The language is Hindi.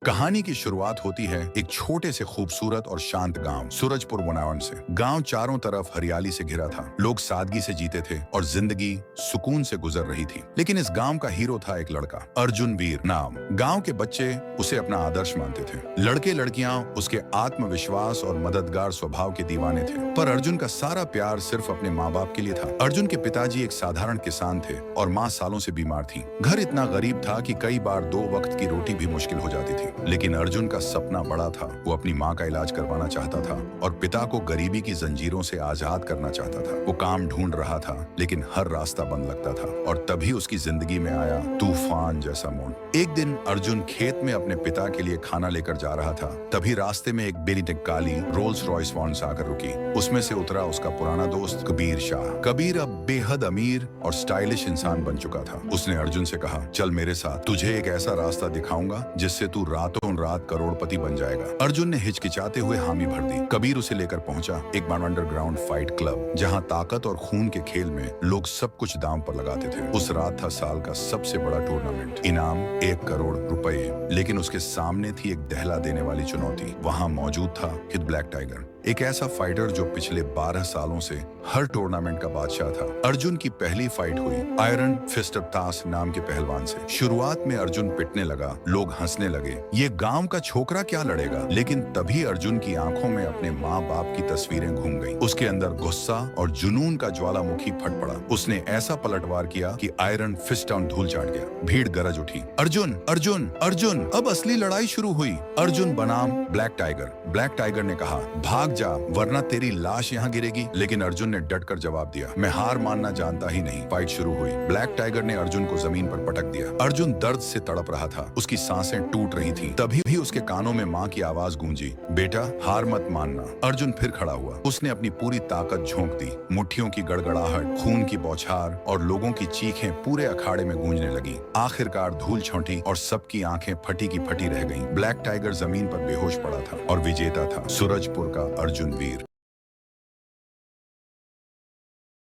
कहानी की शुरुआत होती है एक छोटे से खूबसूरत और शांत गांव सूरजपुर बनावन से। गांव चारों तरफ हरियाली से घिरा था, लोग सादगी से जीते थे और जिंदगी सुकून से गुजर रही थी। लेकिन इस गांव का हीरो था एक लड़का, अर्जुन वीर नाम। गांव के बच्चे उसे अपना आदर्श मानते थे। लड़के लड़कियां उसके आत्मविश्वास और मददगार स्वभाव के दीवाने थे। पर अर्जुन का सारा प्यार सिर्फ अपने माँ बाप के लिए था। अर्जुन के पिताजी एक साधारण किसान थे और माँ सालों से बीमार थी। घर इतना गरीब था कि कई बार 2 वक्त की रोटी भी मुश्किल हो जाती थी। लेकिन अर्जुन का सपना बड़ा था। वो अपनी माँ का इलाज करवाना चाहता था और पिता को गरीबी की जंजीरों से आजाद करना चाहता था। वो काम ढूंढ रहा था, लेकिन हर रास्ता बंद लगता था। और तभी उसकी जिंदगी में आया तूफान जैसा मोड़। एक दिन अर्जुन खेत में अपने पिता के लिए खाना लेकर जा रहा था। तभी रास्ते में एक बेली काली रोल्स रॉयस वॉन्स आकर रुकी। उसमें से उतरा उसका पुराना दोस्त कबीर शाह। कबीर अब बेहद अमीर और स्टाइलिश इंसान बन चुका था। उसने अर्जुन से कहा, चल मेरे साथ, तुझे एक ऐसा रास्ता दिखाऊंगा जिससे तू रातों रात करोड़पति बन जाएगा। अर्जुन ने हिचकिचाते हुए हामी भर दी। कबीर उसे लेकर पहुंचा एक अंडरग्राउंड फाइट क्लब, जहां ताकत और खून के खेल में लोग सब कुछ दांव पर लगाते थे। उस रात था साल का सबसे बड़ा टूर्नामेंट। इनाम 1 करोड़ रुपए। लेकिन उसके सामने थी एक दहला देने वाली चुनौती। वहां मौजूद था हिद ब्लैक टाइगर, एक ऐसा फाइटर जो पिछले 12 सालों से हर टूर्नामेंट का बादशाह था। अर्जुन की पहली फाइट हुई आयरन फिस्ट ऑफ तास नाम के पहलवान से। शुरुआत में अर्जुन पिटने लगा, लोग हंसने लगे, ये गांव का छोकरा क्या लड़ेगा। लेकिन तभी अर्जुन की आंखों में अपने माँ बाप की तस्वीरें घूम गईं। उसके अंदर गुस्सा और जुनून का ज्वालामुखी फट पड़ा। उसने ऐसा पलटवार किया कि आयरन फिस्ट डाउन धूल चाट गया। भीड़ गरज उठी, अर्जुन अर्जुन अर्जुन। अब असली लड़ाई शुरू हुई। अर्जुन बनाम ब्लैक टाइगर। ब्लैक टाइगर ने कहा, भाग जा वरना तेरी लाश यहाँ गिरेगी। लेकिन अर्जुन ने डटकर जवाब दिया, मैं हार मानना जानता ही नहीं। फाइट शुरू हुई। ब्लैक टाइगर ने अर्जुन को जमीन पर पटक दिया। अर्जुन दर्द से तड़प रहा था, उसकी सांसें टूट रही थीं। तभी भी उसके कानों में माँ की आवाज गूंजी, बेटा हार मत मानना। अर्जुन फिर खड़ा हुआ। उसने अपनी पूरी ताकत झोंक दी। मुट्ठियों की गड़गड़ाहट, खून की बौछार और लोगों की चीखें पूरे अखाड़े में गूंजने लगी। आखिरकार धूल छौंटी और सबकी आंखें फटी की फटी रह गईं। ब्लैक टाइगर जमीन पर बेहोश पड़ा था और विजेता था सूरजपुर का अर्जुन वीर।